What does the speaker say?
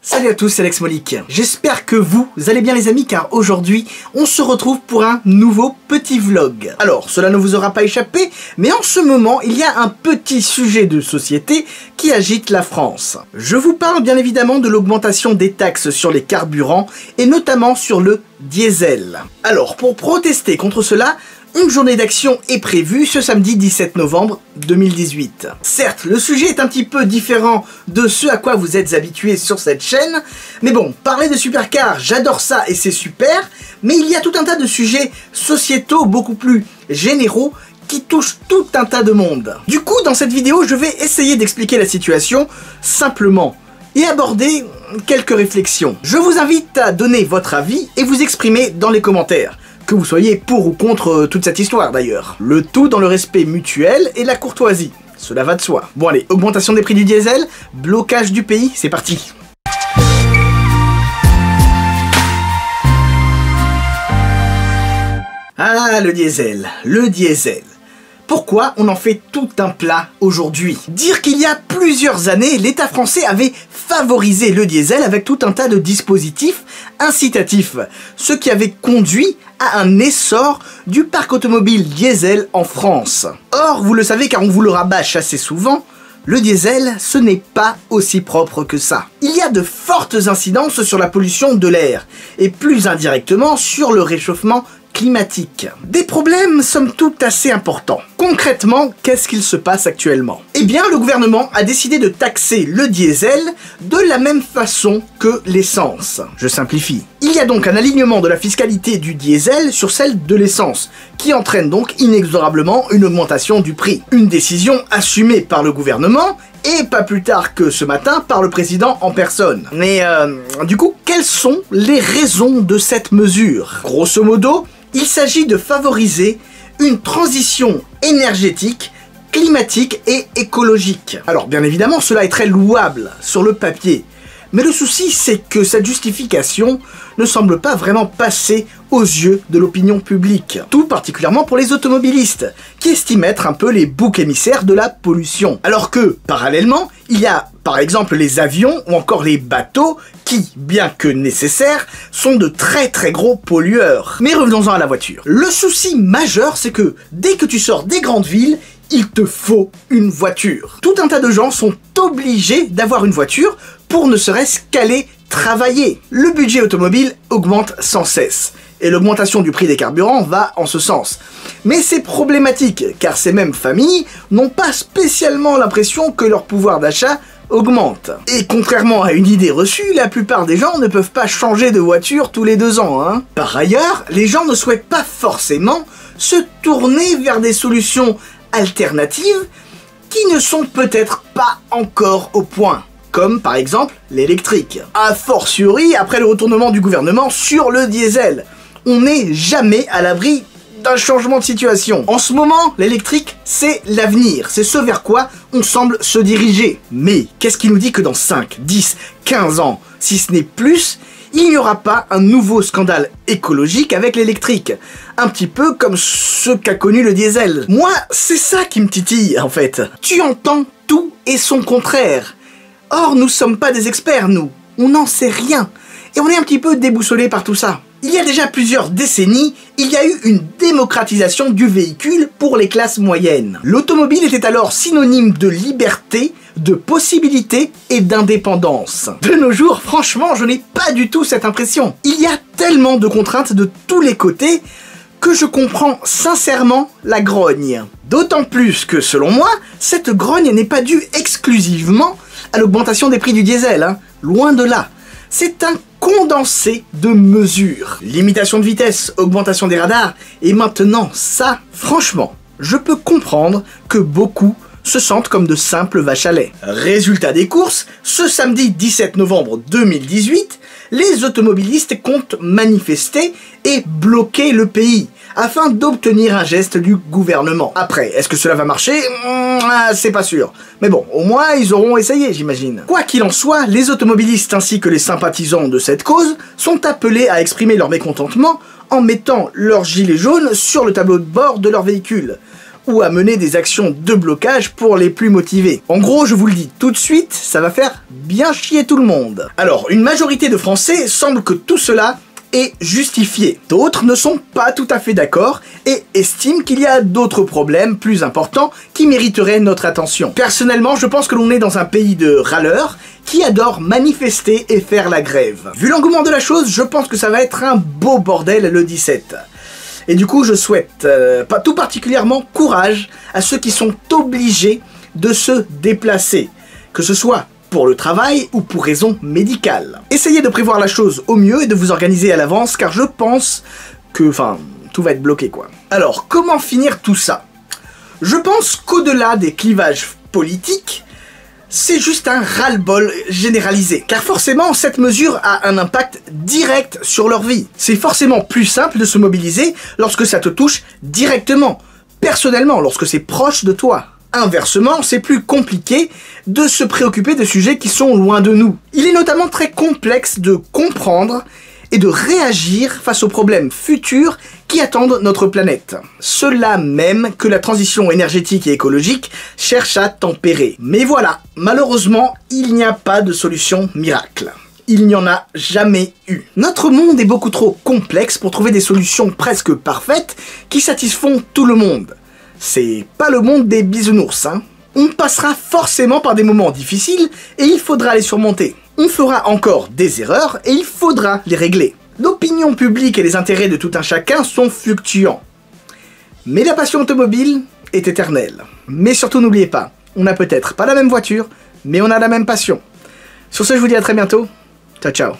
Salut à tous, c'est Alex Molik. J'espère que vous allez bien les amis, car aujourd'hui, on se retrouve pour un nouveau petit vlog. Alors, cela ne vous aura pas échappé, mais en ce moment, il y a un petit sujet de société qui agite la France. Je vous parle bien évidemment de l'augmentation des taxes sur les carburants, et notamment sur le diesel. Alors, pour protester contre cela, une journée d'action est prévue ce samedi 17 novembre 2018. Certes, le sujet est un petit peu différent de ce à quoi vous êtes habitués sur cette chaîne, mais bon, parler de supercars, j'adore ça et c'est super, mais il y a tout un tas de sujets sociétaux beaucoup plus généraux qui touchent tout un tas de monde. Du coup, dans cette vidéo, je vais essayer d'expliquer la situation simplement et aborder quelques réflexions. Je vous invite à donner votre avis et vous exprimer dans les commentaires. Que vous soyez pour ou contre toute cette histoire d'ailleurs. Le tout dans le respect mutuel et la courtoisie. Cela va de soi. Bon allez, augmentation des prix du diesel, blocage du pays, c'est parti. Ah, le diesel. Pourquoi on en fait tout un plat aujourd'hui? Dire qu'il y a plusieurs années, l'État français avait favorisé le diesel avec tout un tas de dispositifs incitatifs, ce qui avait conduit à un essor du parc automobile diesel en France. Or, vous le savez car on vous le rabâche assez souvent, le diesel, ce n'est pas aussi propre que ça. Il y a de fortes incidences sur la pollution de l'air, et plus indirectement sur le réchauffement climatique. Des problèmes somme toute assez importants. Concrètement, qu'est-ce qu'il se passe actuellement? Eh bien, le gouvernement a décidé de taxer le diesel de la même façon que l'essence. Je simplifie. Il y a donc un alignement de la fiscalité du diesel sur celle de l'essence, qui entraîne donc inexorablement une augmentation du prix. Une décision assumée par le gouvernement, et pas plus tard que ce matin par le président en personne. Mais du coup, quelles sont les raisons de cette mesure? Grosso modo, il s'agit de favoriser une transition énergétique, climatique et écologique. Alors bien évidemment, cela est très louable sur le papier, mais le souci c'est que cette justification ne semble pas vraiment passer aux yeux de l'opinion publique. Tout particulièrement pour les automobilistes, qui estiment être un peu les boucs émissaires de la pollution. Alors que, parallèlement, il y a par exemple les avions ou encore les bateaux qui, bien que nécessaires, sont de très gros pollueurs. Mais revenons-en à la voiture. Le souci majeur, c'est que dès que tu sors des grandes villes, il te faut une voiture. Tout un tas de gens sont obligés d'avoir une voiture pour ne serait-ce qu'aller travailler. Le budget automobile augmente sans cesse, et l'augmentation du prix des carburants va en ce sens. Mais c'est problématique, car ces mêmes familles n'ont pas spécialement l'impression que leur pouvoir d'achat augmente. Et contrairement à une idée reçue, la plupart des gens ne peuvent pas changer de voiture tous les 2 ans, hein. Par ailleurs, les gens ne souhaitent pas forcément se tourner vers des solutions alternatives qui ne sont peut-être pas encore au point, comme par exemple l'électrique. A fortiori après le retournement du gouvernement sur le diesel. On n'est jamais à l'abri d'un changement de situation. En ce moment, l'électrique, c'est l'avenir, c'est ce vers quoi on semble se diriger. Mais qu'est-ce qui nous dit que dans 5, 10, 15 ans, si ce n'est plus, il n'y aura pas un nouveau scandale écologique avec l'électrique? Un petit peu comme ce qu'a connu le diesel. Moi, c'est ça qui me titille, en fait. Tu entends tout et son contraire. Or, nous sommes pas des experts, nous. On n'en sait rien. Et on est un petit peu déboussolé par tout ça. Il y a déjà plusieurs décennies, il y a eu une démocratisation du véhicule pour les classes moyennes. L'automobile était alors synonyme de liberté, de possibilité et d'indépendance. De nos jours, franchement, je n'ai pas du tout cette impression. Il y a tellement de contraintes de tous les côtés que je comprends sincèrement la grogne. D'autant plus que, selon moi, cette grogne n'est pas due exclusivement à l'augmentation des prix du diesel, hein. Loin de là. C'est un condensé de mesures. Limitation de vitesse, augmentation des radars, et maintenant ça, franchement, je peux comprendre que beaucoup se sentent comme de simples vaches à lait. Résultat des courses, ce samedi 17 novembre 2018, les automobilistes comptent manifester et bloquer le pays, afin d'obtenir un geste du gouvernement. Après, est-ce que cela va marcher? C'est pas sûr. Mais bon, au moins ils auront essayé, j'imagine. Quoi qu'il en soit, les automobilistes ainsi que les sympathisants de cette cause sont appelés à exprimer leur mécontentement en mettant leur gilet jaune sur le tableau de bord de leur véhicule. ou à mener des actions de blocage pour les plus motivés. En gros, je vous le dis tout de suite, ça va faire bien chier tout le monde. Alors, une majorité de Français semble que tout cela est justifié. D'autres ne sont pas tout à fait d'accord et estiment qu'il y a d'autres problèmes plus importants qui mériteraient notre attention. Personnellement, je pense que l'on est dans un pays de râleurs qui adore manifester et faire la grève. Vu l'engouement de la chose, je pense que ça va être un beau bordel le 17. Et du coup, je souhaite tout particulièrement courage à ceux qui sont obligés de se déplacer, que ce soit pour le travail ou pour raison médicale. Essayez de prévoir la chose au mieux et de vous organiser à l'avance car je pense que, tout va être bloqué quoi. Alors, comment finir tout ça? Je pense qu'au-delà des clivages politiques, c'est juste un ras-le-bol généralisé. Car forcément, cette mesure a un impact direct sur leur vie. C'est forcément plus simple de se mobiliser lorsque ça te touche directement, personnellement, lorsque c'est proche de toi. Inversement, c'est plus compliqué de se préoccuper de sujets qui sont loin de nous. Il est notamment très complexe de comprendre et de réagir face aux problèmes futurs qui attendent notre planète. Cela même que la transition énergétique et écologique cherche à tempérer. Mais voilà, malheureusement, il n'y a pas de solution miracle. Il n'y en a jamais eu. Notre monde est beaucoup trop complexe pour trouver des solutions presque parfaites qui satisfont tout le monde. C'est pas le monde des bisounours, hein. On passera forcément par des moments difficiles et il faudra les surmonter. On fera encore des erreurs et il faudra les régler. L'opinion publique et les intérêts de tout un chacun sont fluctuants. Mais la passion automobile est éternelle. Mais surtout n'oubliez pas, on n'a peut-être pas la même voiture, mais on a la même passion. Sur ce, je vous dis à très bientôt. Ciao, ciao.